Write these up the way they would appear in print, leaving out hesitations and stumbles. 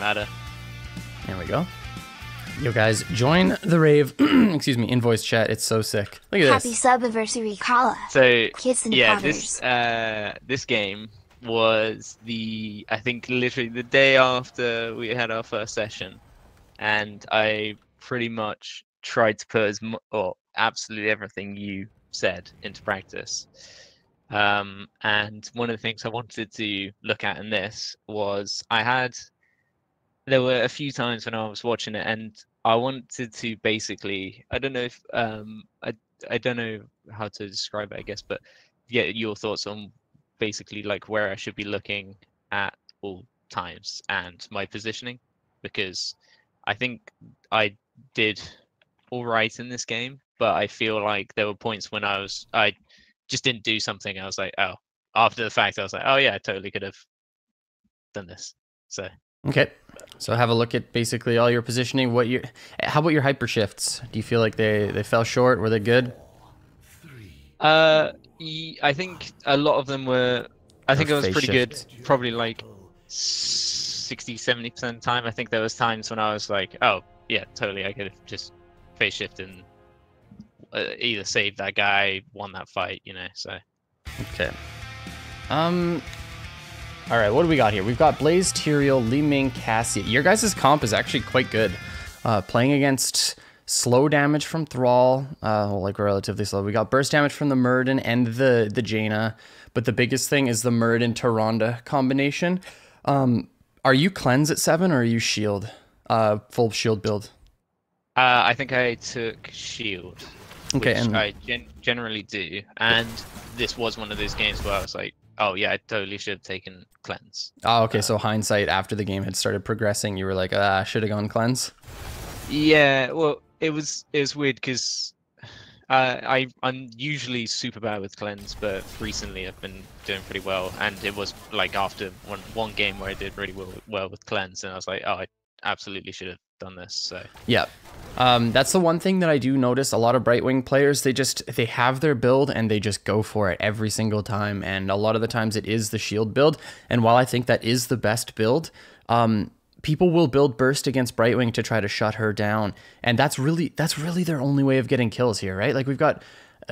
matter. There we go. Yo guys, join the rave, excuse me, in voice chat. It's so sick. Look at Happy this. sub-anniversary, Kala. So Kids and yeah, Potters. this game was I think literally the day after we had our first session, and I pretty much tried to put absolutely everything you said into practice. And one of the things I wanted to look at in this was there were a few times when I was watching it, and I wanted to basically, I don't know if I don't know how to describe it, I guess, but get your thoughts on basically like where I should be looking at all times and my positioning, because I think I did all right in this game, but I feel like there were points when I just didn't do something. I was like, oh, after the fact, I was like, oh yeah, I totally could have done this. So Okay, so have a look at basically all your positioning. How about your hyper shifts? Do you feel like they fell short? Were they good? I think a lot of them were. I think it was phase pretty shift. good. Probably like 60-70% of the time. I think there was times when I was like, oh yeah, totally, I could have just phase shift and either saved that guy, won that fight, So Okay. All right, what do we got here? We've got Blaze, Tyrael, Li Ming, Cassie. Your guys' comp is actually quite good. Playing against slow damage from Thrall, like relatively slow. We got burst damage from the Muradin and the Jaina, but the biggest thing is the Muradin Tyrande combination. Are you cleanse at 7 or are you shield? Full shield build? I think I took shield, Okay, which and I generally do, and this was one of those games where I was like, oh yeah, I totally should have taken cleanse. oh, okay. So hindsight, after the game had started progressing, you were like, I should have gone cleanse. Yeah, well, it was weird because I'm usually super bad with cleanse, but recently I've been doing pretty well, and it was like after one game where I did really well with cleanse, and I was like, oh, I absolutely should have done this. So yeah. That's the one thing that I do notice. A lot of Brightwing players, they have their build and they just go for it every single time. And a lot of the times it is the shield build. And while I think that is the best build, people will build burst against Brightwing to try to shut her down. And that's really their only way of getting kills here, right? Like we've got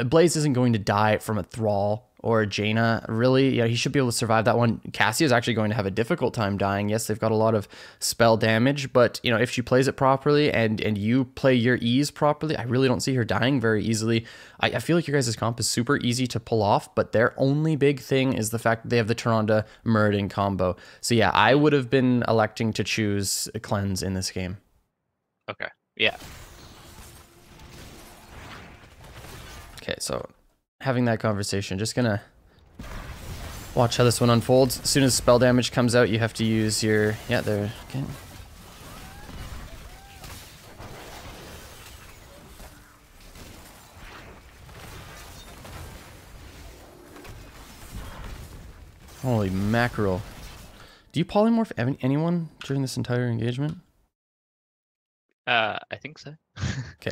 Blaze isn't going to die from a Thrall or a Jaina, really. Yeah, he should be able to survive that one. Cassie is actually going to have a difficult time dying. Yes, they've got a lot of spell damage, but if she plays it properly and you play your E's properly, I really don't see her dying very easily. I feel like your guys' comp is super easy to pull off, but their only big thing is the fact that they have the Tyrande Muradin combo. So yeah, I would have been electing to choose a cleanse in this game. okay, yeah. Okay, so having that conversation, just gonna watch how this one unfolds. As soon as spell damage comes out, you have to use your, yeah, there, okay. Holy mackerel. Do you polymorph anyone during this entire engagement? I think so. Okay.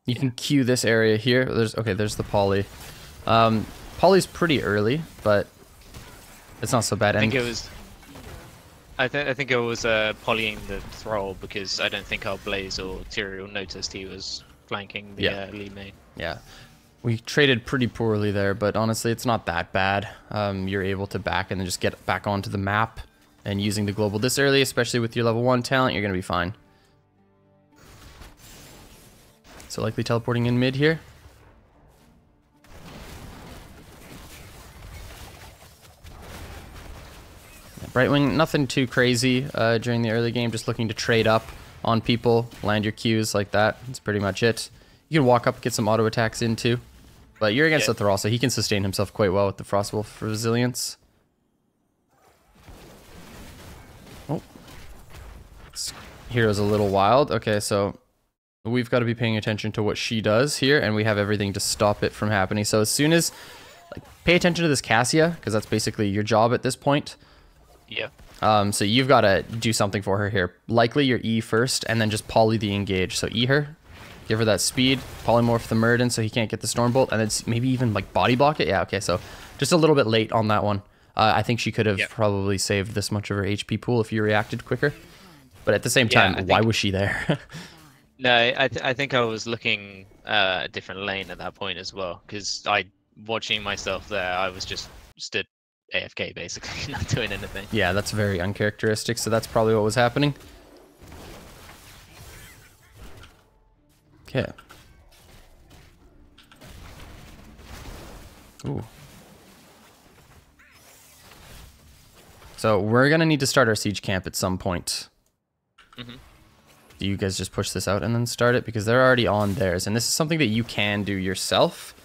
You can queue this area here. There's the poly. Poly's pretty early, but it's not so bad. I think it was polying the Thrall because I don't think our Blaze or Tyrael noticed he was flanking the Li Ming. Yeah. We traded pretty poorly there, but honestly, it's not that bad. You're able to back and then just get back onto the map, and using the global this early, especially with your level 1 talent, you're going to be fine. So likely teleporting in mid here. Brightwing, nothing too crazy during the early game, just looking to trade up on people, land your Qs like that. That's pretty much it. You can walk up, get some auto attacks in too. But you're against the Thrall, so he can sustain himself quite well with the Frostwolf resilience. Oh. This hero's a little wild. Okay, so we've got to be paying attention to what she does here, and we have everything to stop it from happening. So as soon as like pay attention to this Cassia, because that's basically your job at this point. Yeah. So you've got to do something for her here. Likely your E first, and then just poly the engage. So E her, give her that speed, polymorph the Muradin so he can't get the Stormbolt, and then maybe even like body block it. Yeah, okay, so just a little bit late on that one. I think she could have probably saved this much of her HP pool if you reacted quicker. But at the same time, why was she there? No, I think I was looking a different lane at that point as well, because watching myself there, I was just stood AFK basically, not doing anything. Yeah, that's very uncharacteristic, so that's probably what was happening. Okay. Ooh. So we're going to need to start our siege camp at some point. Mm-hmm. Do you guys just push this out and then start it? Because they're already on theirs, and this is something that you can do yourself.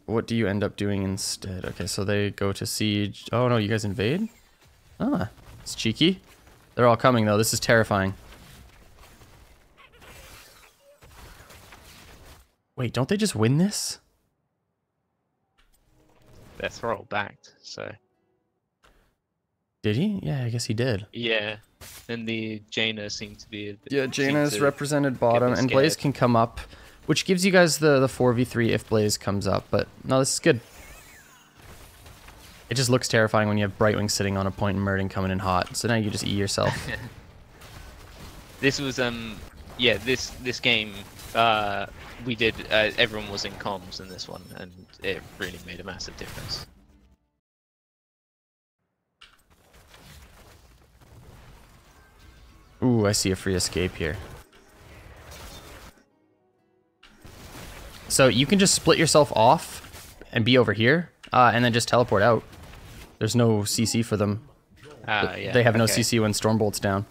What do you end up doing instead? Okay, so they go to siege. Oh no, you guys invade? Ah, it's cheeky. They're all coming though. This is terrifying. Wait, don't they just win this? They're throttle backed, so. Did he? Yeah, I guess he did. Yeah, and the Jaina seemed to be. Yeah, Jaina's represented bottom, and Blaze can come up, which gives you guys the 4v3 if Blaze comes up. But no, this is good. It just looks terrifying when you have Brightwing sitting on a point and Muradin coming in hot. So now you just E yourself. This was yeah, this game we did. Everyone was in comms in this one, and it really made a massive difference. Ooh, I see a free escape here. So you can just split yourself off and be over here, and then just teleport out. There's no CC for them. Yeah, they have no CC when Stormbolt's down.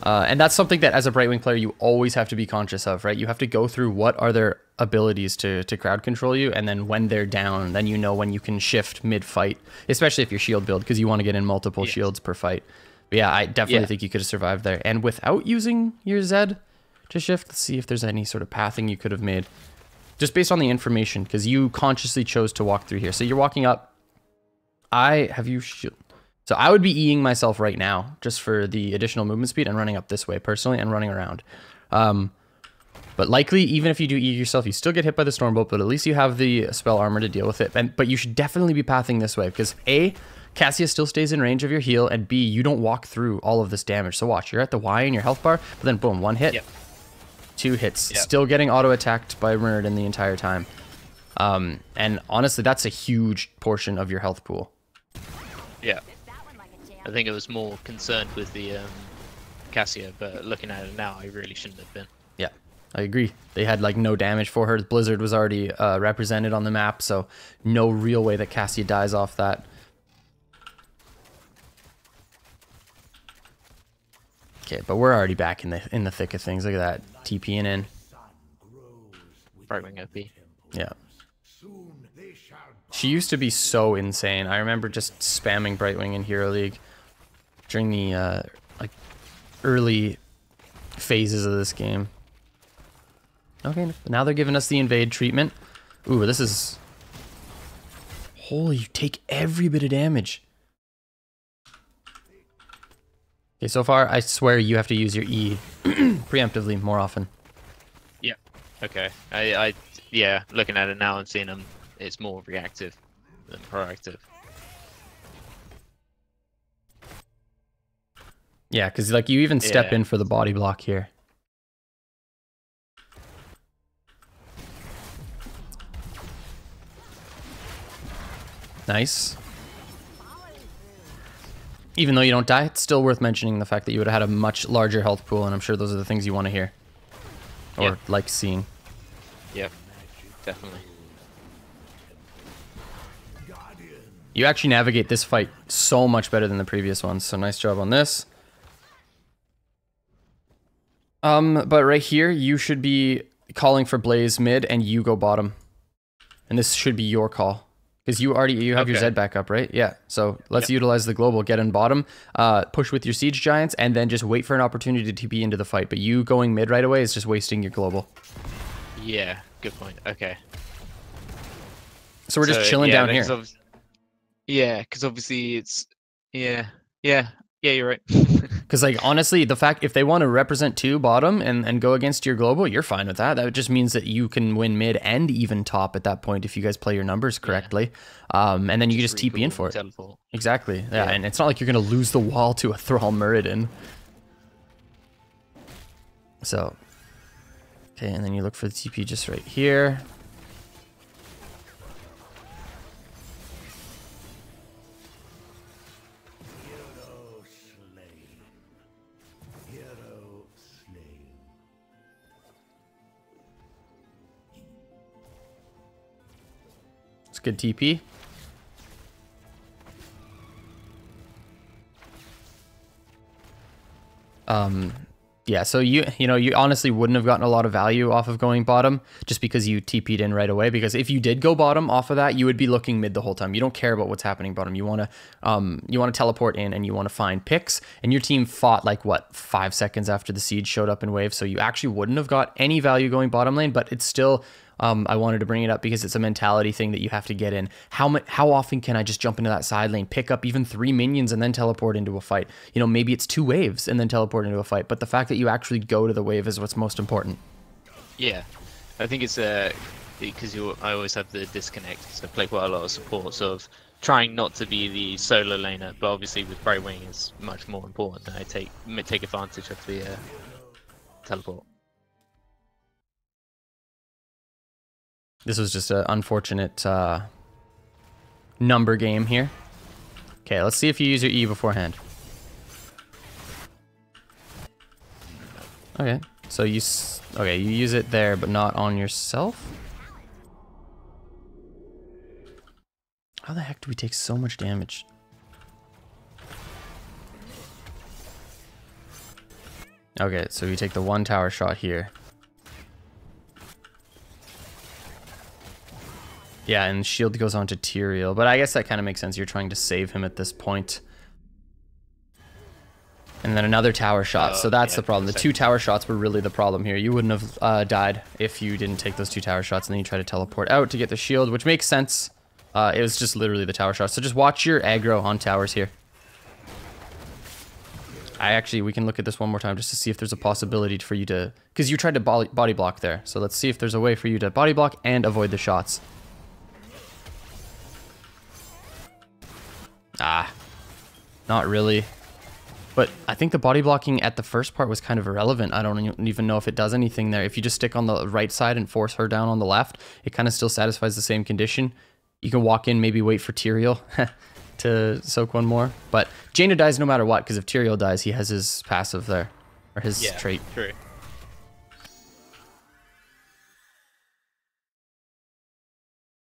And that's something that as a Brightwing player you always have to be conscious of, right? You have to go through what are their abilities to crowd control you, and then when they're down, then you know when you can shift mid-fight, especially if you're shield build, because you want to get in multiple shields per fight. But yeah, I definitely think you could have survived there. And without using your Zed to shift, let's see if there's any sort of pathing you could have made. Just based on the information, because you consciously chose to walk through here. So you're walking up. So I would be Eing myself right now, just for the additional movement speed, and running up this way personally, and running around. But likely, even if you do E yourself, you still get hit by the Stormbolt, but at least you have the spell armor to deal with it. But you should definitely be pathing this way, because A, Cassia still stays in range of your heal, and B, you don't walk through all of this damage. So watch, you're at the Y in your health bar, but then boom, one hit, 2 hits, still getting auto-attacked by Muradin the entire time. And honestly, that's a huge portion of your health pool. Yeah. I think I was more concerned with the Cassia, but looking at it now, I really shouldn't have been. Yeah, I agree. They had like no damage for her. Blizzard was already represented on the map, so no real way that Cassia dies off that. Okay, but we're already back in the thick of things. Look at that, TPing in. Brightwing OP. Yeah. She used to be so insane. I remember just spamming Brightwing in Hero League during the like early phases of this game. Okay, now they're giving us the invade treatment. Ooh, this is... Holy, you take every bit of damage. Okay, so far, I swear you have to use your E preemptively more often. Yeah. Okay. Yeah, looking at it now and seeing them, it's more reactive than proactive. Yeah, because like you even step in for the body block here. Nice. Even though you don't die, it's still worth mentioning the fact that you would have had a much larger health pool, and I'm sure those are the things you want to hear. Or like seeing. Yep, definitely. You actually navigate this fight so much better than the previous ones, so nice job on this. But right here, you should be calling for Blaze mid, and you go bottom. And this should be your call. Because you have your Zed back up, right? Yeah. So let's utilize the global, get in bottom, push with your siege giants, and then just wait for an opportunity to TP into the fight. But you going mid right away is just wasting your global. Yeah, good point. Okay. So we're just chilling down here. Yeah, because obviously it's yeah, you're right. Because like honestly, the fact if they want to represent 2 bottom and go against your global, you're fine with that. That just means that you can win mid and even top at that point if you guys play your numbers correctly. And then you just TP in for it. Teleport. Exactly. Yeah, and it's not like you're gonna lose the wall to a Thrall Muradin. So okay, and then you look for the TP just right here. It's good TP. Yeah, so you honestly wouldn't have gotten a lot of value off of going bottom just because you TP'd in right away. Because if you did go bottom off of that, you would be looking mid the whole time. You don't care about what's happening bottom. You want to teleport in and you want to find picks. And your team fought like what 5 seconds after the siege showed up in wave, so you actually wouldn't have got any value going bottom lane. But it's still I wanted to bring it up because it's a mentality thing that you have to get in. How often can I just jump into that side lane, pick up even 3 minions and then teleport into a fight? You know, maybe it's 2 waves and then teleport into a fight. But the fact that you actually go to the wave is what's most important. Yeah, I think it's because I always have the disconnect. So I play quite a lot of support, sort of trying not to be the solo laner. But obviously with Brightwing, it's much more important that I take advantage of the teleport. This was just an unfortunate number game here. Okay, let's see if you use your E beforehand. Okay, so you use it there, but not on yourself. How the heck do we take so much damage? Okay, so we take the 1 tower shot here. Yeah, and shield goes on to Tyrael, but I guess that kind of makes sense. You're trying to save him at this point. And then another tower shot, so that's the problem. The 2 tower shots were really the problem here. You wouldn't have died if you didn't take those 2 tower shots, and then you try to teleport out to get the shield, which makes sense. It was just literally the tower shots. So just watch your aggro on towers here. We can look at this one more time just to see if there's a possibility for you to... Because you tried to body block there, so let's see if there's a way for you to body block and avoid the shots. Not really. But I think the body blocking at the first part was kind of irrelevant. I don't even know if it does anything there. If you just stick on the right side and force her down on the left, it kind of still satisfies the same condition. You can walk in, maybe wait for Tyrael to soak one more. But Jaina dies no matter what, because if Tyrael dies, he has his passive there. Or his trait. True.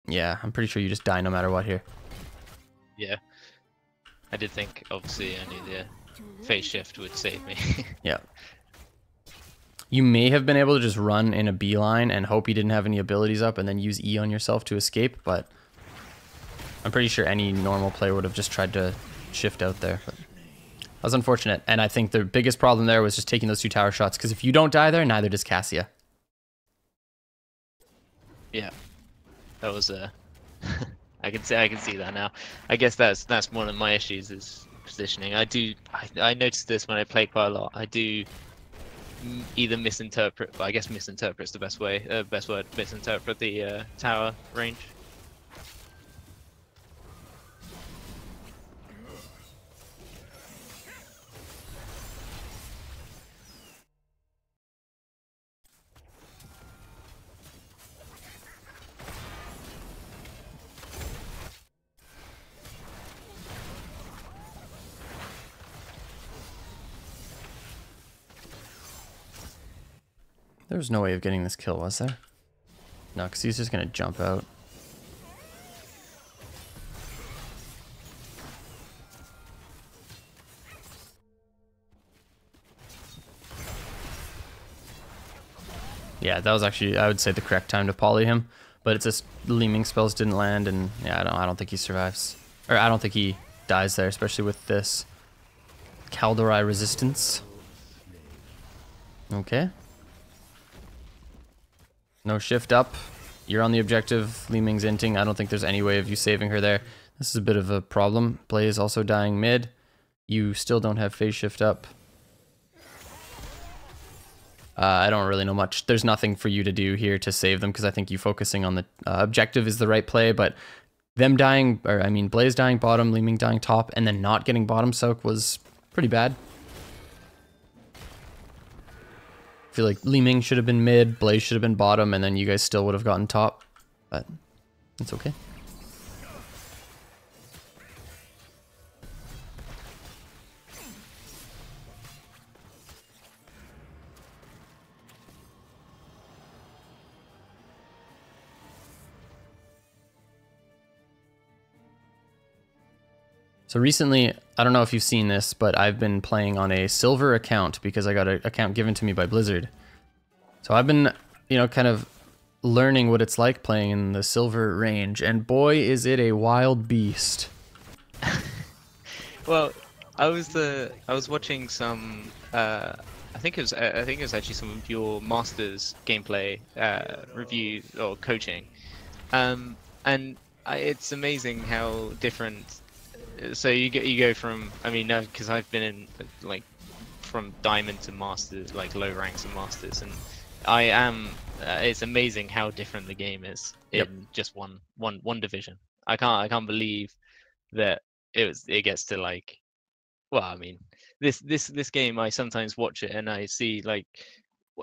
Yeah, I'm pretty sure you just die no matter what here. Yeah. I did think, obviously, I knew the phase shift would save me. Yeah. You may have been able to just run in a beeline and hope you didn't have any abilities up and then use E on yourself to escape, but I'm pretty sure any normal player would have just tried to shift out there. But that was unfortunate, and I think the biggest problem there was just taking those 2 tower shots, because if you don't die there, neither does Cassia. Yeah. That was I can see that now. I guess that's one of my issues is positioning. I noticed this when I play quite a lot. I do either misinterpret, but I guess misinterpret is the best way. Best word, misinterpret the tower range. There was no way of getting this kill, was there? No, because he's just going to jump out. Yeah, that was actually, I would say, the correct time to poly him. But it's just Leaming spells didn't land, and yeah, I don't think he survives. Or I don't think he dies there, especially with this Kaldorei resistance. Okay. No shift up. You're on the objective. Li Ming's inting. I don't think there's any way of you saving her there. This is a bit of a problem. Blaze also dying mid. You still don't have phase shift up. I don't really know much. There's nothing for you to do here to save them because I think you focusing on the objective is the right play, but them dying, or I mean Blaze dying bottom, Li Ming dying top, and then not getting bottom soak was pretty bad. I feel like Li Ming should have been mid, Blaze should have been bottom, and then you guys still would have gotten top, but it's okay. So recently, I don't know if you've seen this, but I've been playing on a silver account because I got an account given to me by Blizzard. So I've been, you know, kind of learning what it's like playing in the silver range, and boy, is it a wild beast. Well, I was watching some. I think it was actually some of your Masters gameplay review or coaching, and it's amazing how different. So you go from, I mean, because I've been in like from Diamond to Masters, like low ranks of Masters, and I am. It's amazing how different the game is in just one division. I can't believe that it gets to like. Well, I mean, this game, I sometimes watch it and I see like,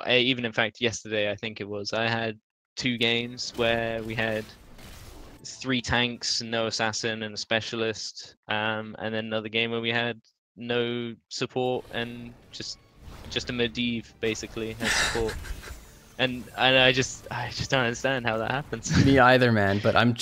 even in fact yesterday I think it was, I had 2 games where we had 3 tanks, no assassin, and a specialist, and then another game where we had no support and just a Medivh basically as support. and I just don't understand how that happens. Me either, man. But I'm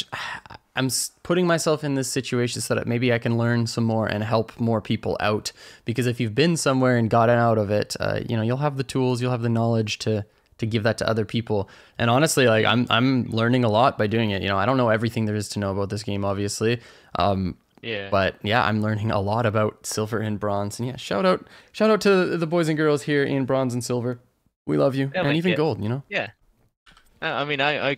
putting myself in this situation so that maybe I can learn some more and help more people out. Because if you've been somewhere and gotten out of it, you know, you'll have the tools, you'll have the knowledge to give that to other people. And honestly, like I'm learning a lot by doing it. You know, I don't know everything there is to know about this game, obviously. Yeah. But yeah, I'm learning a lot about silver and bronze. And yeah, shout out to the boys and girls here in bronze and silver. We love you, and even gold. You know. Yeah. I mean, I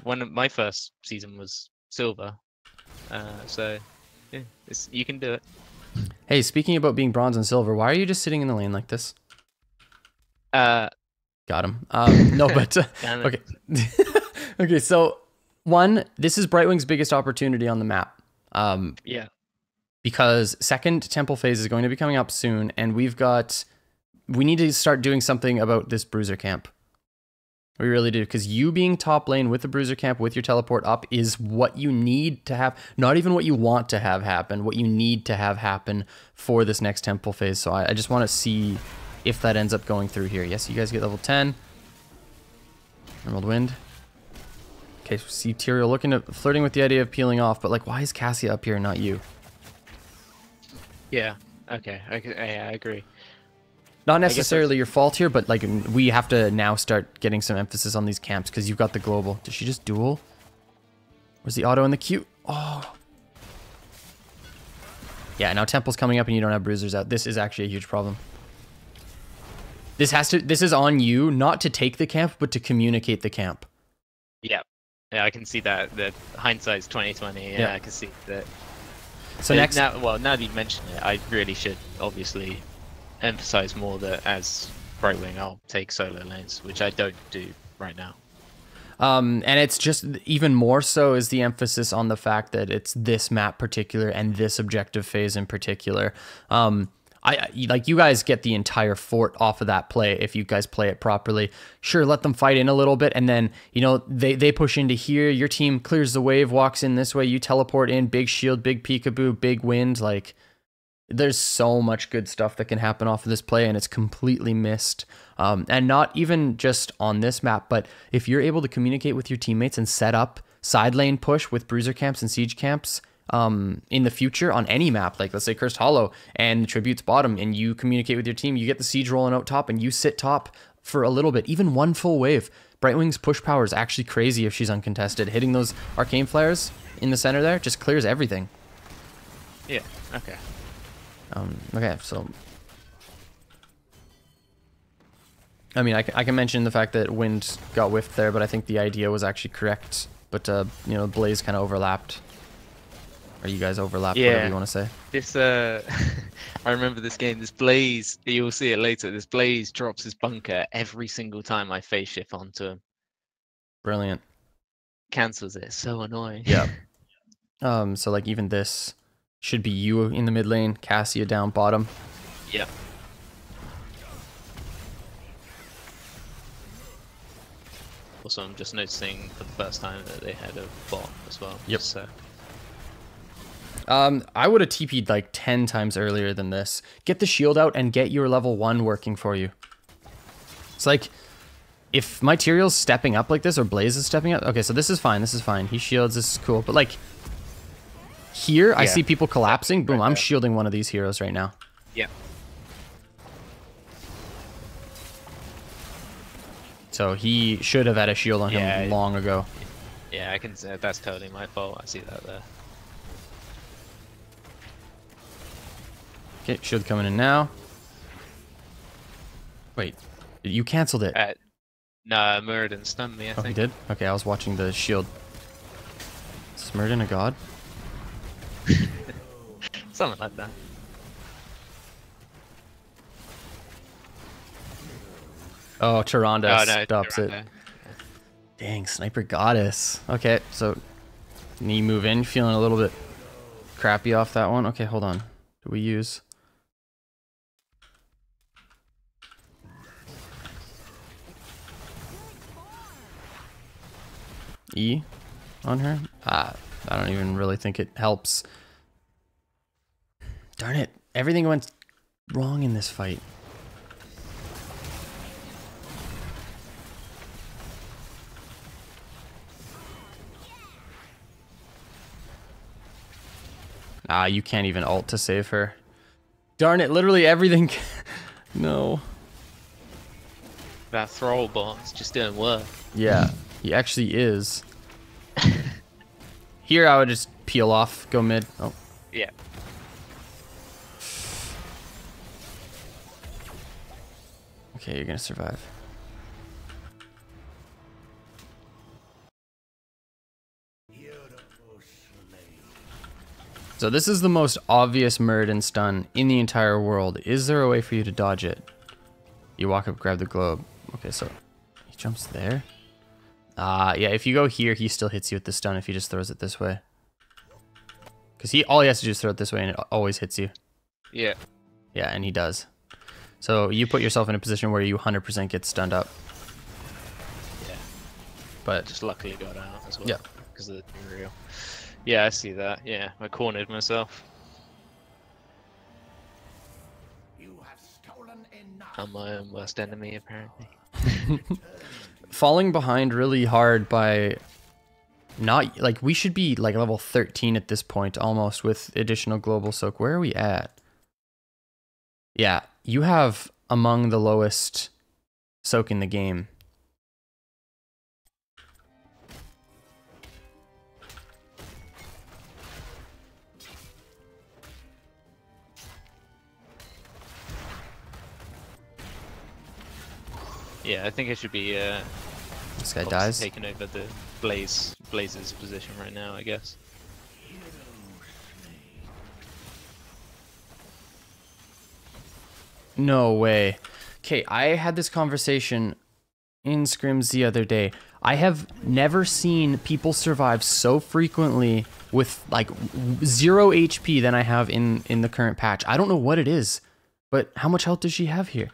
one of my first season was silver, so yeah, you can do it. Hey, speaking about being bronze and silver, why are you just sitting in the lane like this? Got him. No, but okay. Okay, so this is Brightwing's biggest opportunity on the map. Yeah. Because second temple phase is going to be coming up soon, and we need to start doing something about this bruiser camp. We really do, because you being top lane with the bruiser camp with your teleport up is what you need to have, not even what you want to have happen, what you need to have happen for this next temple phase. So I just want to see if that ends up going through here. Yes, you guys get level 10. Emerald Wind. Okay, so see Tyrael flirting with the idea of peeling off, but like, why is Cassia up here and not you? Yeah, okay, I agree. Not necessarily your fault here, but like we have to now start getting some emphasis on these camps because you've got the global. Did she just duel? Where's the auto and the Q? Oh. Yeah, now Temple's coming up and you don't have bruisers out. This is actually a huge problem. This is on you, not to take the camp, but to communicate the camp. Yeah. Yeah, I can see that. The hindsight's 2020. Yeah, I can see that. So now that you mention it, I really should obviously emphasize more that as Brightwing, I'll take solo lanes, which I don't do right now. And it's just even more so is the emphasis on the fact that it's this map particular and this objective phase in particular. Like you guys get the entire fort off of that play if you guys play it properly. Sure, let them fight in a little bit, and then you know they push into here. Your team clears the wave, walks in this way. You teleport in, big shield, big peekaboo, big wind. Like there's so much good stuff that can happen off of this play, and it's completely missed. And not even just on this map, but if you're able to communicate with your teammates and set up side lane push with bruiser camps and siege camps. In the future on any map, like let's say Cursed Hollow and Tribute's bottom, and you communicate with your team, you get the siege rolling out top and you sit top for a little bit, even one full wave. Brightwing's push power is actually crazy if she's uncontested. Hitting those arcane flares in the center there just clears everything. Yeah, okay. Okay, so I mean, I can mention the fact that wind got whiffed there, but I think the idea was actually correct. But, you know, Blaze kind of overlapped. Or you guys overlapped, whatever you want to say. This, I remember this game. This Blaze, you'll see it later. This Blaze drops his bunker every single time I phase shift onto him. Brilliant. Cancels it. So annoying. Yeah. So, like, even this should be you in the mid lane, Cassia down bottom. Yeah. Also, I'm just noticing for the first time that they had a bot as well. Yep. So. I would have TP'd like 10 times earlier than this. Get the shield out and get your level 1 working for you. It's like, if my Tyrael's stepping up like this, or Blaze is stepping up, okay, so this is fine, this is fine. He shields, this is cool. But like, here, I see people collapsing. Boom, I'm shielding one of these heroes right now. Yeah. So he should have had a shield on him long ago. Yeah, I can say that's totally my fault. I see that there. Okay, shield coming in now. Wait, you canceled it. Nah, Muradin stunned me, I think. He did? Okay, I was watching the shield. Is Muradin a god? Something like that. Oh, Tyrande no, stops Tyrande. it. Dang, Sniper Goddess. Okay, so knee move in, feeling a little bit crappy off that one. Okay, hold on. Do we use... E on her? I don't even really think it helps. Darn it. Everything went wrong in this fight. You can't even ult to save her. Darn it, literally everything. No. That thrall bot's just doing work. Yeah, he actually is. Here I would just peel off, go mid. Oh. Yeah. Okay, you're gonna survive. So this is the most obvious Muradin stun in the entire world. Is there a way for you to dodge it? You walk up, grab the globe. Okay, so he jumps there. Yeah, if you go here, he still hits you with the stun if he just throws it this way. Because all he has to do is throw it this way and it always hits you. Yeah. Yeah, and he does. So you put yourself in a position where you 100% get stunned up. Yeah. But just luckily got out as well. Yeah. Because of the real. Yeah, I see that. Yeah, I cornered myself. I'm my own worst enemy, apparently. falling behind really hard by not like we should be like level 13 at this point almost with additional global soak. Where are we at? Yeah, you have among the lowest soak in the game. Yeah, I think it should be This guy dies. taking over the Blaze's position right now, I guess. No way. Okay, I had this conversation in scrims the other day. I have never seen people survive so frequently with like 0 HP than I have in the current patch. I don't know what it is, but how much health does she have here?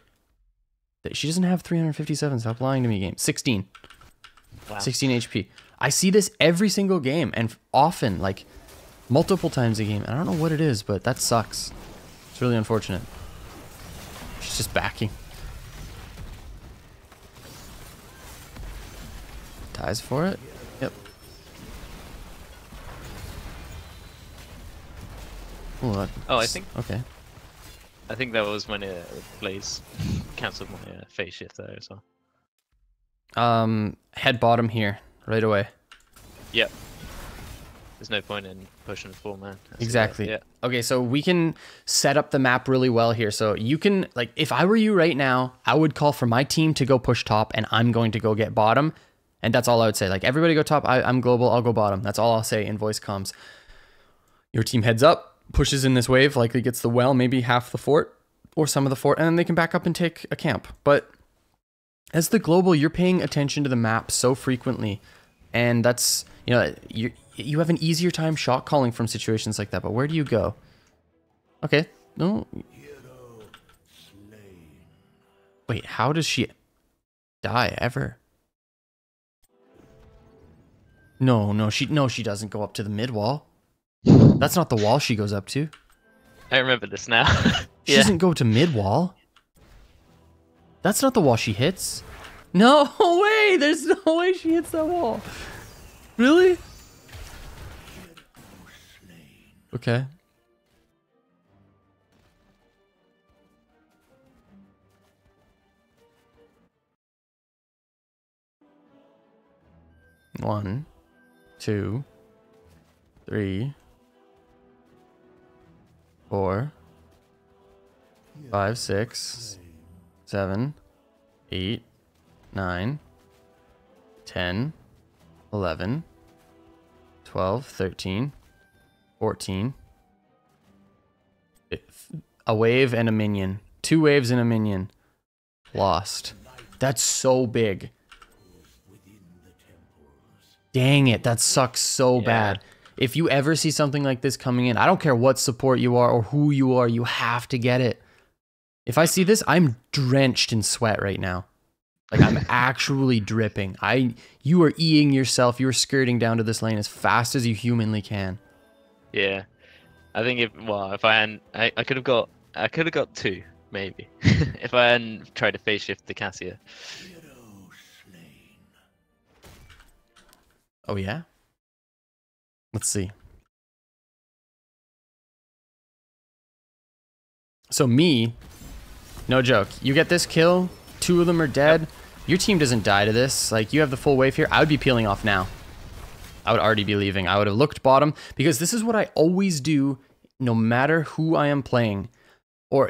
She doesn't have 357. Stop lying to me, game. 16. Wow. 16 HP. I see this every single game and often, like multiple times a game. I don't know what it is, but that sucks. It's really unfortunate. She's just backing. Dies for it? Yep. Ooh, I think. Okay. I think that was when Blaze cancelled my phase shift there as well. Head bottom here, right away. Yep. there's no point in pushing 4-man. Exactly. Yeah. Okay, so we can set up the map really well here. So you can, like, if I were you right now, I would call for my team to go push top, and I'm going to go get bottom. And that's all I would say. Like, everybody go top, I'm global, I'll go bottom. That's all I'll say in voice comms. Your team heads up, pushes in this wave, likely gets the well, maybe half the fort, or some of the fort, and then they can back up and take a camp. But as the global, you're paying attention to the map so frequently, and that's, you know, you have an easier time shot calling from situations like that. But where do you go? Okay, no. Wait, how does she die ever? No, she doesn't go up to the mid wall. That's not the wall she goes up to. I remember this now. She doesn't go to mid wall. That's not the wall she hits. No way! There's no way she hits that wall. Really? Okay. One, 2, 3, 4, 5, 6, 7, 8, 9, 10, 11, 12, 13, 14. A wave and a minion. 2 waves and a minion. Lost. That's so big. Dang it, that sucks so bad. If you ever see something like this coming in, I don't care what support you are or who you are, you have to get it. If I see this, I'm drenched in sweat right now. Like, I'm actually dripping. You are Eing yourself, you are skirting down to this lane as fast as you humanly can. Yeah. I think if I hadn't, I could have got 2, maybe. If I hadn't tried to phase shift the Cassia. Oh yeah? Let's see. So me, no joke, you get this kill, 2 of them are dead. Yep. Your team doesn't die to this. Like, you have the full wave here. I would be peeling off now. I would already be leaving. I would have looked bottom, because this is what I always do no matter who I am playing.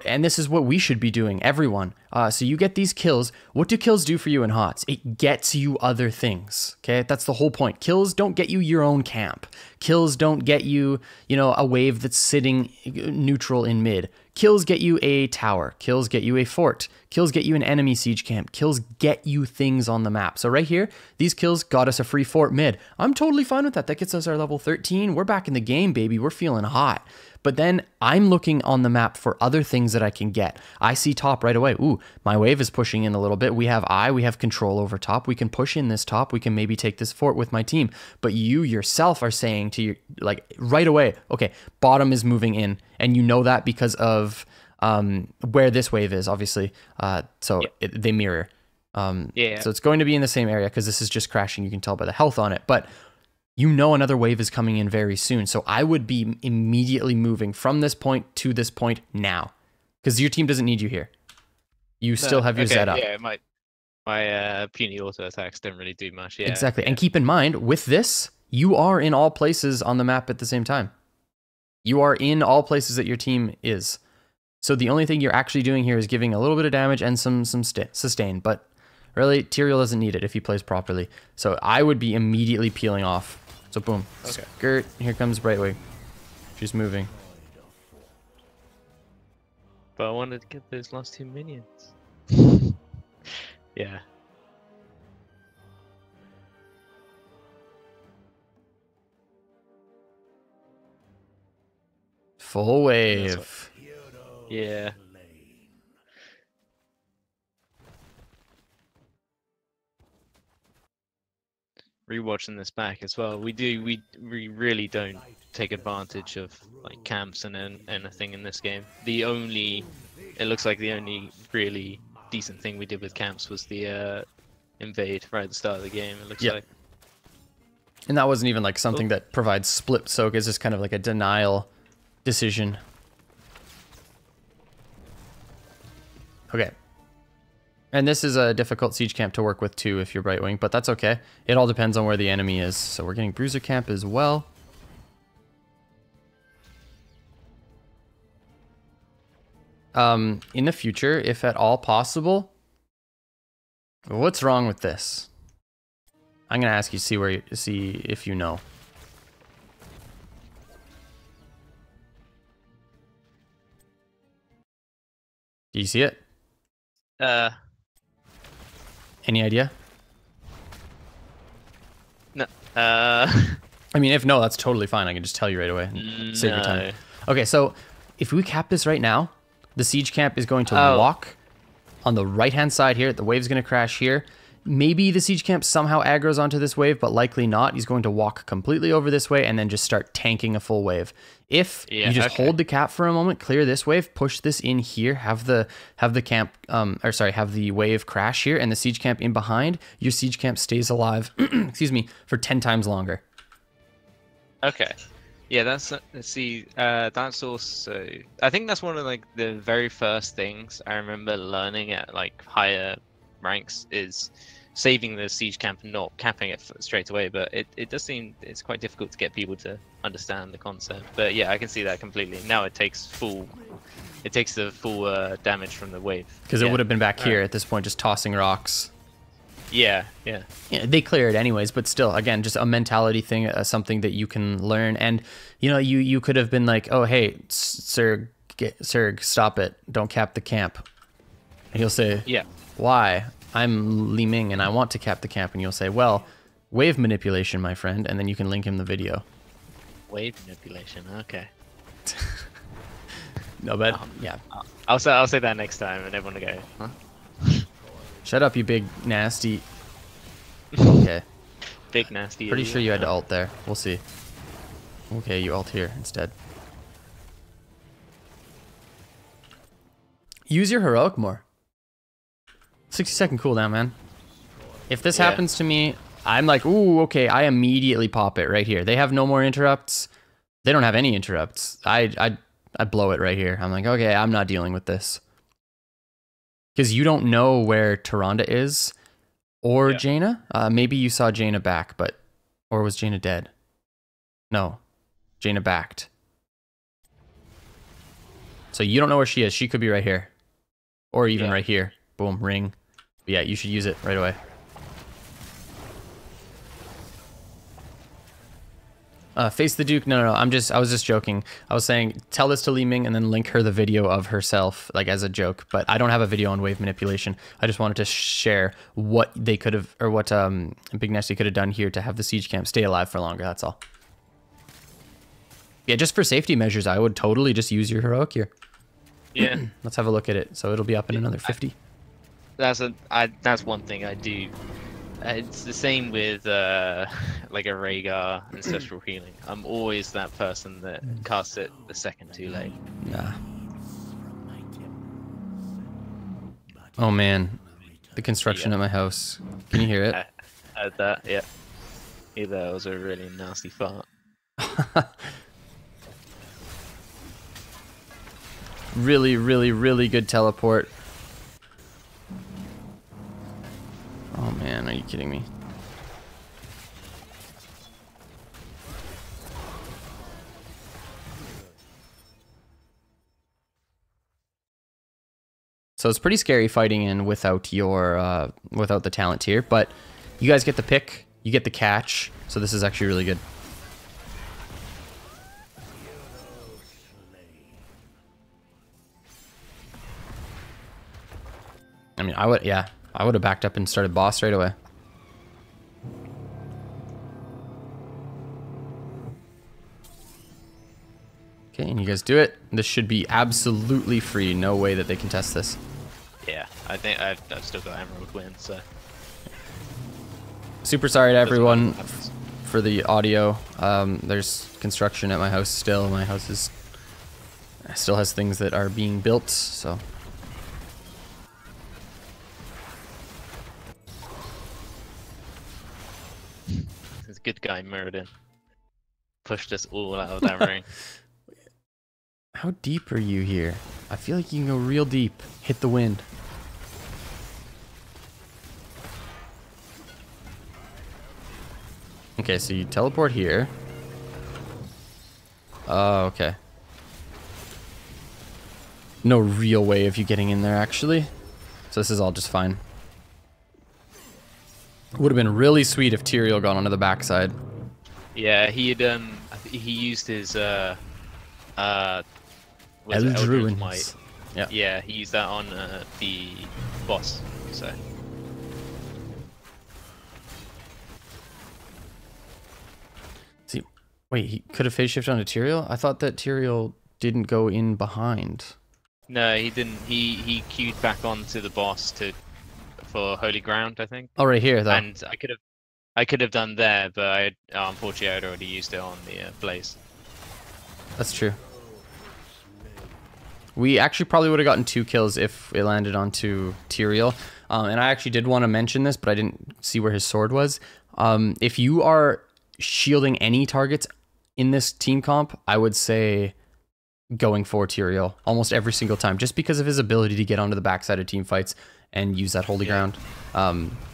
And this is what we should be doing, everyone. So you get these kills. What do kills do for you in HOTS? It gets you other things, okay? That's the whole point. Kills don't get you your own camp. Kills don't get you, a wave that's sitting neutral in mid. Kills get you a tower. Kills get you a fort. Kills get you an enemy siege camp. Kills get you things on the map. So right here, these kills got us a free fort mid. I'm totally fine with that. That gets us our level 13. We're back in the game, baby. We're feeling hot. But then I'm looking on the map for other things that I can get. I see top right away. Ooh, my wave is pushing in a little bit. We have control over top. We can push in this top. We can maybe take this fort with my team. But you yourself are saying to your, like, right away, okay, bottom is moving in. And you know that because of where this wave is, obviously. They mirror. So it's going to be in the same area because this is just crashing. You can tell by the health on it. But you know another wave is coming in very soon. So I would be immediately moving from this point to this point now. Because your team doesn't need you here. You still have your Z up. Yeah, my puny auto attacks don't really do much. Yeah, exactly. Yeah. And keep in mind, with this, you are in all places on the map at the same time. You are in all places that your team is. So the only thing you're actually doing here is giving a little bit of damage and some sustain. But really, Tyrael doesn't need it if he plays properly. So I would be immediately peeling off. So boom, okay. Skirt, here comes Brightwing. She's moving. But I wanted to get those last 2 minions. Yeah. Full wave. Yeah. Rewatching this back as well, we really don't take advantage of like camps and anything in this game. It looks like the only really decent thing we did with camps was the invade right at the start of the game. It looks like. And that wasn't even like something that provides split soak. It's just kind of like a denial decision. Okay. And this is a difficult siege camp to work with too if you're Brightwing, but that's okay. It all depends on where the enemy is. So we're getting bruiser camp as well. in the future, if at all possible, what's wrong with this? I'm gonna ask you, see if you know. Do you see it? Any idea? No. I mean, if no, that's totally fine. I can just tell you right away and save your time. Okay, so if we cap this right now, the siege camp is going to walk on the right-hand side here. The wave's going to crash here. Maybe the siege camp somehow aggroes onto this wave, but likely not. He's going to walk completely over this way and then just start tanking a full wave. If you just hold the cap for a moment, clear this wave, push this in here, have the camp, have the wave crash here, and the siege camp in behind, your siege camp stays alive, excuse me, for 10 times longer. Okay. Yeah, that's that's also, I think that's one of like the very first things I remember learning at like higher ranks is saving the siege camp and not capping it straight away. But it does seem it's quite difficult to get people to understand the concept. But yeah, I can see that completely. Now it takes the full damage from the wave. Because it would have been back here at this point, just tossing rocks. Yeah. They clear it anyways, but still, again, just a mentality thing, something that you can learn. And you know, you could have been like, oh hey, Serg, stop it, don't cap the camp. And he'll say, yeah, why? I'm Li Ming and I want to cap the camp. And you'll say, well, wave manipulation, my friend. And then you can link him the video. Wave manipulation, okay. No, but yeah. I'll say that next time, and everyone will go, huh? Shut up, you big nasty. Okay. Big nasty. Pretty sure you had to ult there. We'll see. Okay, you ult here instead. Use your heroic more. 60-second cooldown, man. If this happens to me, I'm like, ooh, okay, I immediately pop it right here. They have no more interrupts. They don't have any interrupts. I blow it right here. I'm like, okay, I'm not dealing with this. Because you don't know where Tyrande is or Jaina. Maybe you saw Jaina back, or was Jaina dead? No, Jaina backed. So you don't know where she is. She could be right here. Or even right here. Boom, ring. But yeah, you should use it right away. Face the Duke. No. I was just joking. I was saying, tell this to Li Ming and then link her the video of herself, like as a joke. But I don't have a video on wave manipulation. I just wanted to share what they could have, or what Big Nasty could have done here to have the siege camp stay alive for longer. That's all. Yeah, just for safety measures, I would totally just use your heroic here. Yeah. Let's have a look at it. So it'll be up in another 50. That's one thing I do. It's the same with like a Rhaegar ancestral healing. I'm always that person that casts it the second too late. Nah. Oh man, the construction at my house. Can you hear it? I heard that. Yeah. Either that was a really nasty fart. Really, really, really good teleport. Oh man, are you kidding me? So it's pretty scary fighting in without your without the talent tier, but you guys get the pick, you get the catch, so this is actually really good. I mean, I would have backed up and started boss right away. Okay, and you guys do it. This should be absolutely free. No way that they can test this. Yeah, I think I've still got Emerald Win, so. Super sorry to everyone for the audio. There's construction at my house still. My house still has things that are being built, so. This good guy Muradin pushed us all out of that ring. How deep are you here? I feel like you can go real deep. Hit the wind. Okay, so you teleport here. Oh, okay. no real way of you getting in there, actually. So this is all just fine. Would have been really sweet if Tyrael got onto the backside. Yeah, he had he used his was it Eldruin's Might. Yeah. Yeah, he used that on the boss. So. See, wait, he could have phase shifted onto Tyrael? I thought that Tyrael didn't go in behind. No, he didn't. He queued back onto the boss for Holy Ground, I think. Oh, right here, though. And I could have done there, but unfortunately I'd already used it on the Blaze. That's true. We actually probably would have gotten 2 kills if it landed onto Tyrael. And I actually did want to mention this, but I didn't see where his sword was. If you are shielding any targets in this team comp, I would say going for Tyrael almost every single time, just because of his ability to get onto the backside of team fights and use that holy ground.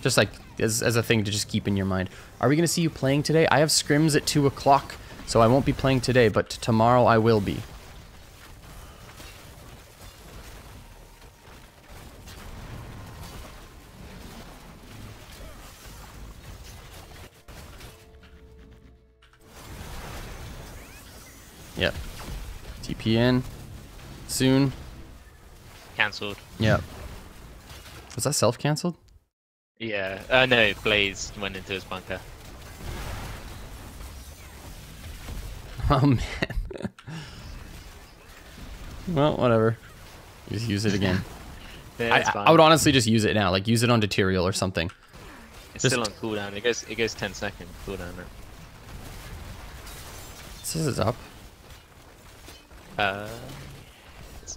Just like as a thing to just keep in your mind. Are we going to see you playing today? I have scrims at 2 o'clock, so I won't be playing today, but tomorrow I will be. Yep. TP in. Soon. Cancelled. Yep. Was that self-cancelled? Yeah. No, Blaze went into his bunker. Oh, man. Well, whatever. Just use it again. Yeah, I would honestly just use it now. Like, use it on Tyrael or something. It's still on cooldown. It goes 10 second cooldown. It says it's up.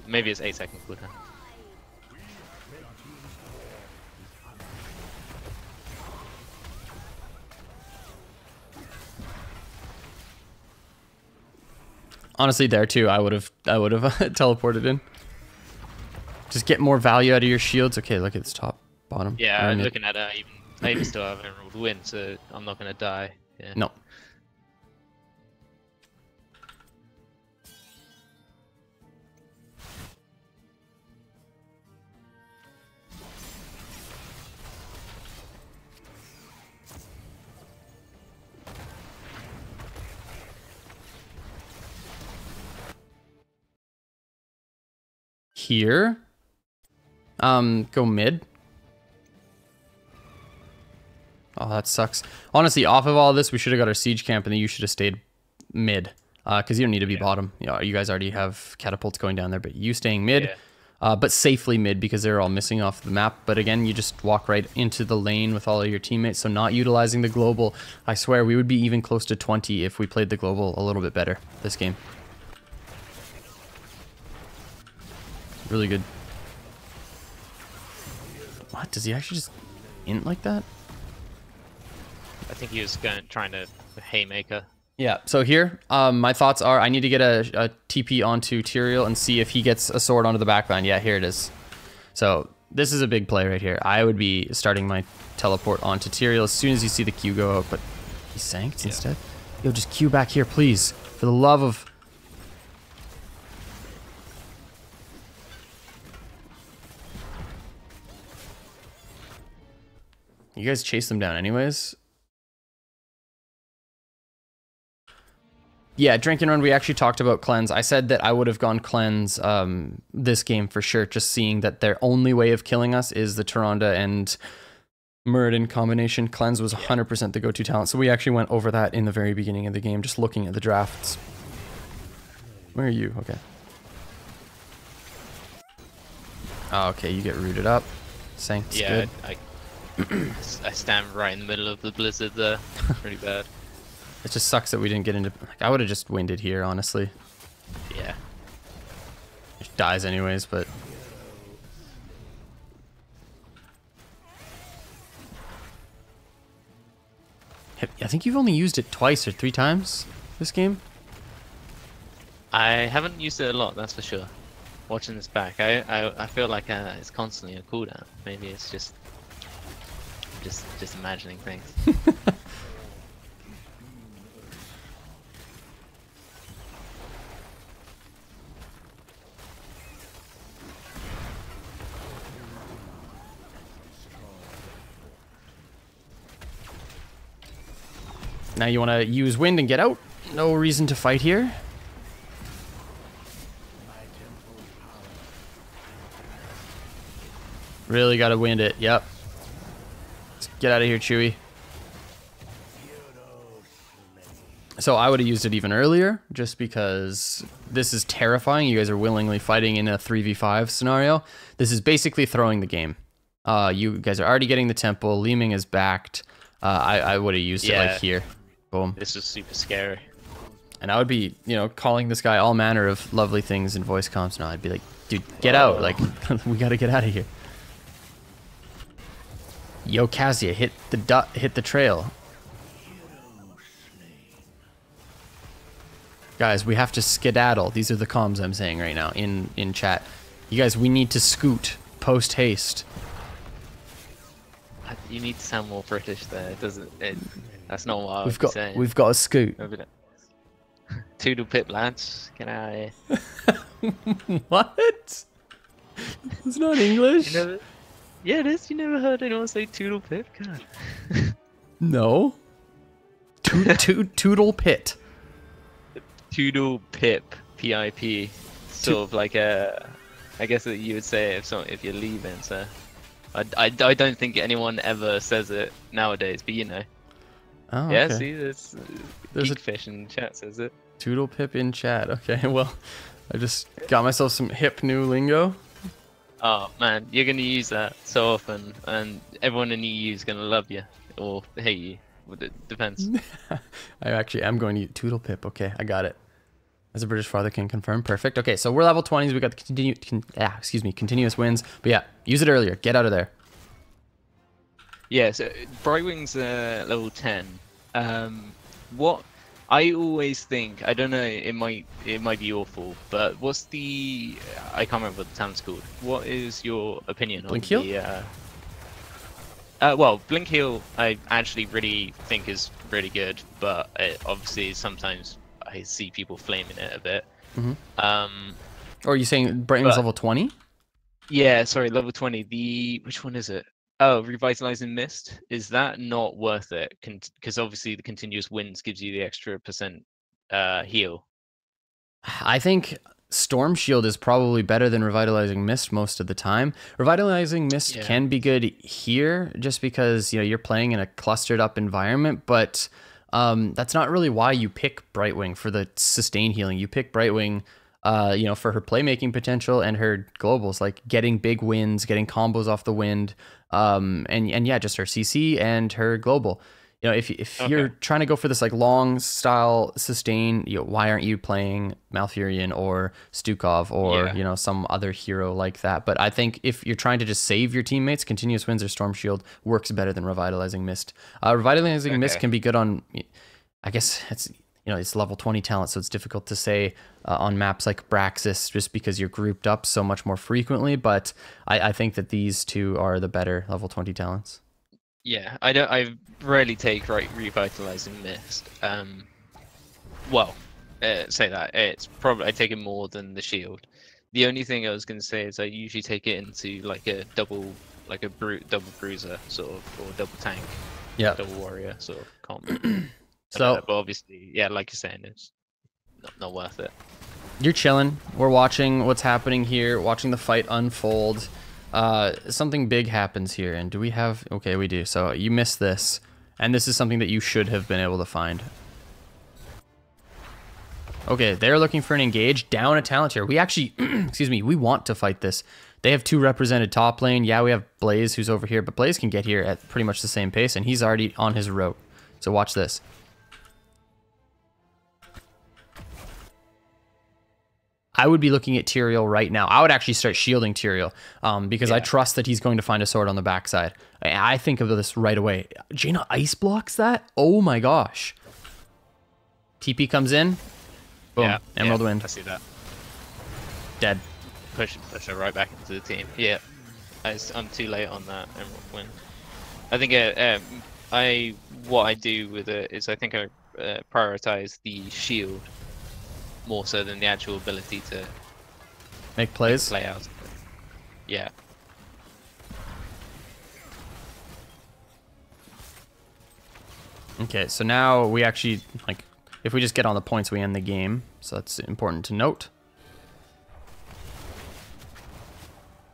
Maybe it's 8 second cooldown. Honestly, there too, I would have teleported in. Just get more value out of your shields. Okay, look at this top, bottom. Yeah, I'm looking at it. I even still have Emerald Win, so I'm not gonna die. Yeah. No. Here. Go mid. Oh, that sucks. Honestly, off of all this, we should have got our siege camp, and then you should have stayed mid. Because you don't need to be bottom. You guys already have catapults going down there, but you staying mid, but safely mid because they're all missing off the map. But again, you just walk right into the lane with all of your teammates, so not utilizing the global. I swear, we would be even close to 20 if we played the global a little bit better this game. Really good. What? Does he actually just int like that? I think he was trying to haymaker. Yeah, so here, my thoughts are I need to get a TP onto Tyrael and see if he gets a sword onto the backline. Yeah, here it is. So this is a big play right here. I would be starting my teleport onto Tyrael as soon as you see the Q go out, but he sanked instead. Yo, just Q back here, please. For the love of... You guys chase them down anyways? Yeah, drink and run, we actually talked about cleanse. I said that I would have gone cleanse this game for sure, just seeing that their only way of killing us is the Tyrande and Muradin combination. Cleanse was 100% the go-to talent, so we actually went over that in the very beginning of the game, just looking at the drafts. Where are you? Okay. Oh, okay, you get rooted up. Sank's good. I stand right in the middle of the blizzard there. Pretty bad. It just sucks that we didn't get into... Like, I would have just winded here, honestly. Yeah. It dies anyways, but... I think you've only used it twice or 3 times this game. I haven't used it a lot, that's for sure. Watching this back, I feel like it's constantly a cooldown. Maybe it's just imagining things. Now you want to use wind and get out. No reason to fight here. Really got to wind it. Yep. Let's get out of here, Chewie. So I would have used it even earlier, just because this is terrifying. You guys are willingly fighting in a 3v5 scenario. This is basically throwing the game. You guys are already getting the temple. Leeming is backed. I would have used it like here. Boom. This is super scary. And I would be, you know, calling this guy all manner of lovely things in voice comms. Now I'd be like, dude, get out. Like, we got to get out of here. Yo, Kazia, hit the trail. Guys, we have to skedaddle. These are the comms I'm saying right now in chat. You guys, we need to scoot post haste. You need to sound more British there. It doesn't. That's not what I was saying. We've got to scoot. Toodle pip, lads. Get out of here. What? It's not English. Yeah, it is. You never heard anyone say toodle pip? God. No. Toodle pit. Toodle pip, P-I-P. Sort of like a. I guess that you would say if you're leaving. So, I don't think anyone ever says it nowadays. But you know. Oh, yeah. okay. See, there's a fish in chat says it. Toodle pip in chat. Okay, well, I just got myself some hip new lingo. Oh man, you're gonna use that so often, and everyone in the EU is gonna love you or hate you. It depends. I actually am going to use Toodle pip. Okay, I got it. As a British father can confirm. Perfect. Okay, so we're level 20s. We got the continuous wins. But yeah, use it earlier. Get out of there. Yeah, so Brightwing's level 10. What I always think, I don't know, it might be awful, but what's the I can't remember what the talent's called. What is your opinion Blink on heal? the well, Blink Heal I actually really think is really good, but obviously sometimes I see people flaming it a bit. Mm-hmm. Or are you saying Brightwing's level 20? Yeah, sorry, level 20. Which one is it? Oh, Revitalizing Mist. Is that not worth it? Because obviously the continuous winds gives you the extra % heal. I think Storm Shield is probably better than Revitalizing Mist most of the time. Revitalizing Mist can be good here just because, you know, you're playing in a clustered up environment, but that's not really why you pick Brightwing for the sustain healing. You pick Brightwing you know, for her playmaking potential and her globals, like getting big wins, getting combos off the wind, and yeah, just her CC and her global. You know, if you're trying to go for this like long style sustain, you know, why aren't you playing Malfurion or Stukov or you know, some other hero like that? But I think if you're trying to just save your teammates, continuous winds or Storm Shield works better than Revitalizing Mist. Revitalizing Mist can be good on, I guess it's, you know, it's level 20 talent, so it's difficult to say on maps like Braxis just because you're grouped up so much more frequently. But I think that these two are the better level 20 talents. Yeah, I rarely take Revitalizing Mist. Well, say that it's probably I take it more than the shield. The only thing I was going to say is I usually take it into like a double bruiser sort of, or double tank, double warrior sort of combo. So, but obviously, yeah, like you're saying, it's not worth it. You're chilling. We're watching what's happening here, watching the fight unfold. Something big happens here, and do we have? Okay, we do. So you missed this, and this is something that you should have been able to find. Okay, they're looking for an engage down a talent here. We actually, excuse me, we want to fight this. They have two represented top lane. Yeah, we have Blaze who's over here, but Blaze can get here at pretty much the same pace, and he's already on his route. So watch this. I would be looking at Tyrael right now. I would actually start shielding Tyrael because I trust that he's going to find a sword on the backside. I think of this right away. Jaina ice blocks that? Oh my gosh. TP comes in. Boom. Emerald Wind. I see that. Dead. Push her right back into the team. Yeah. I'm too late on that Emerald Wind. I think what I do with it is I think I prioritize the shield more so than the actual ability to make plays. Play out. Yeah. Okay, so now we actually, like, if we just get on the points, we end the game. So that's important to note.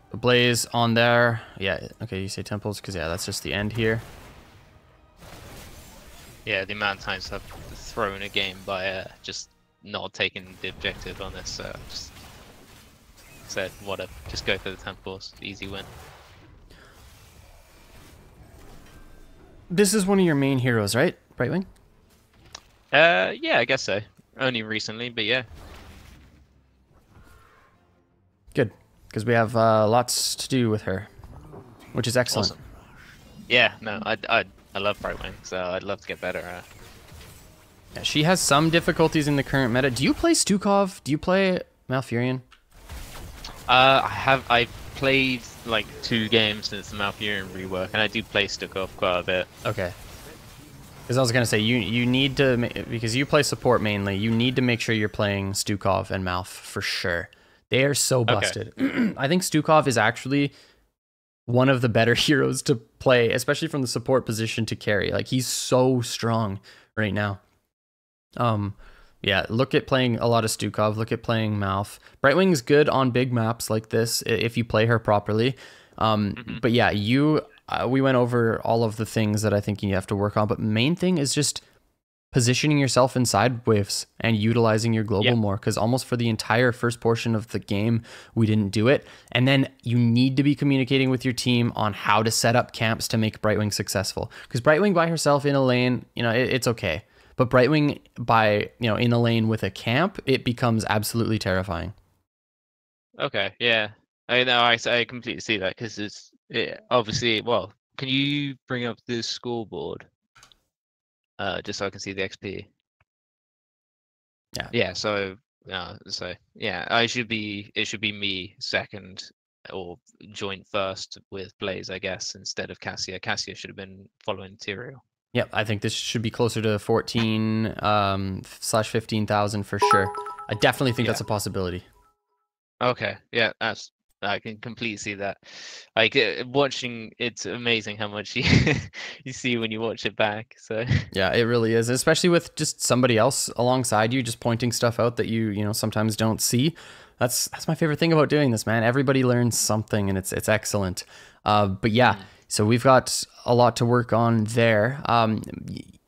The blaze on there. Yeah, okay, you say temples, because, yeah, that's just the end here. Yeah, the amount of times I've thrown a game by just not taking the objective on this, just said, whatever, just go for the temples, easy win. This is one of your main heroes, right? Brightwing? Yeah, I guess so. Only recently, but yeah. Good, because we have lots to do with her, which is excellent. Awesome. Yeah, no, I love Brightwing, so I'd love to get better at her. Yeah, she has some difficulties in the current meta. Do you play Stukov? Do you play Malfurion? I played like 2 games since the Malfurion rework, and I do play Stukov quite a bit. Okay. Because I was gonna say you need to, because you play support mainly. You need to make sure you're playing Stukov and Malf for sure. They are so busted. Okay. I think Stukov is actually one of the better heroes to play, especially from the support position to carry. Like, he's so strong right now. Yeah, look at playing a lot of Stukov, look at playing Malf. Brightwing's good on big maps like this if you play her properly. But yeah, we went over all of the things that I think you have to work on, but main thing is just positioning yourself inside waves and utilizing your global more, because almost for the entire first portion of the game, we didn't do it. And then you need to be communicating with your team on how to set up camps to make Brightwing successful. Because Brightwing by herself in a lane, you know, it's okay. But Brightwing in a lane with a camp, it becomes absolutely terrifying. Okay, yeah. I know, I completely see that, because obviously, well, can you bring up the scoreboard? Just so I can see the XP. Yeah. Yeah, so yeah, it should be me second or joint first with Blaze, I guess, instead of Cassia. Cassia should have been following Tyrael. Yep, I think this should be closer to 14 slash 15,000 for sure. I definitely think that's a possibility. Okay, yeah, I can completely see that. Like, watching, it's amazing how much you you see when you watch it back. So yeah, it really is, especially with just somebody else alongside you, just pointing stuff out that you sometimes don't see. That's my favorite thing about doing this, man. Everybody learns something, and it's excellent. But yeah. So we've got a lot to work on there.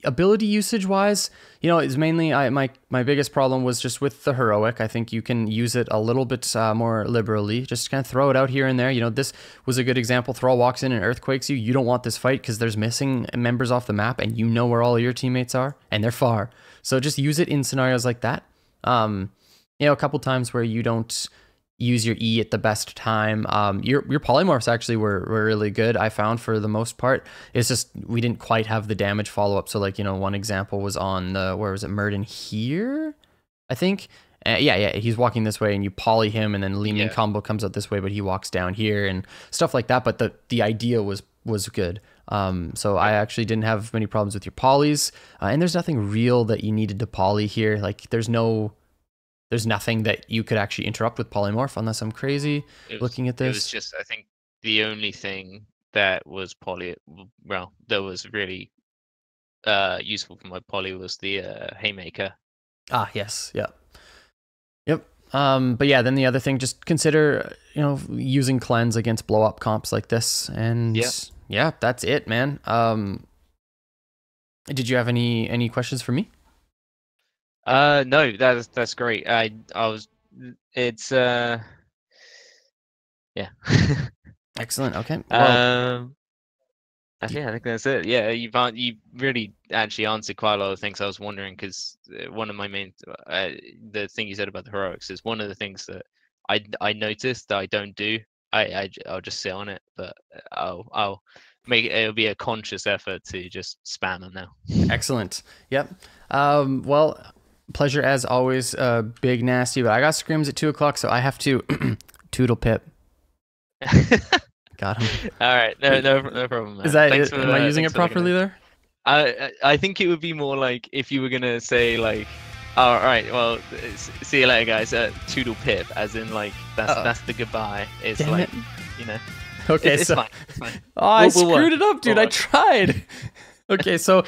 Ability usage wise, is mainly my biggest problem was just with the heroic. I think you can use it a little bit more liberally. Just kind of throw it out here and there. This was a good example. Thrall walks in and earthquakes you. You don't want this fight because there's missing members off the map, and you know where all your teammates are, and they're far. So just use it in scenarios like that. A couple times where you don't use your E at the best time. Your polymorphs actually were really good, I found, for the most part. It's just we didn't quite have the damage follow-up. So like, one example was on the, where was it, Murden here, I think. Yeah, he's walking this way and you poly him, and then Lehman combo comes out this way, but he walks down here and stuff like that. But the idea was good. So I actually didn't have many problems with your polys, and there's nothing real that you needed to poly here. Like, there's nothing that you could actually interrupt with polymorph, unless I'm crazy looking at this. It was just, I think, the only thing that was that was really useful for my poly was the haymaker. Ah, yes, yeah. Yep. But yeah, then the other thing, just consider, using cleanse against blow up comps like this, and yeah, that's it, man. Did you have any questions for me? No, that's great. Yeah. Excellent. Okay. Well, I think that's it. Yeah, you really actually answered quite a lot of things I was wondering, because one of my main the thing you said about the heroics is one of the things that I noticed that I don't do. I'll just sit on it, but I'll make it'll be a conscious effort to just spam them now. Excellent. Yep. Well, pleasure as always, Big Nasty, but I got scrims at 2 o'clock, so I have to toodle pip. Got him. All right, no problem, man. Is that am I using it properly there? I think it would be more like if you were gonna say like, all right, well, see you later, guys. Toodle pip, as in like that's the goodbye. It's Damn like it. Okay, it's so fine. It's fine. I screwed it up, dude. I tried. Okay, so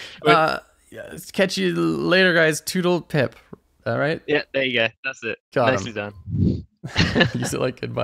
Yeah, catch you later, guys. Toodle pip. All right. Yeah, there you go. That's it. Got Nicely him. done. Use it like goodbye.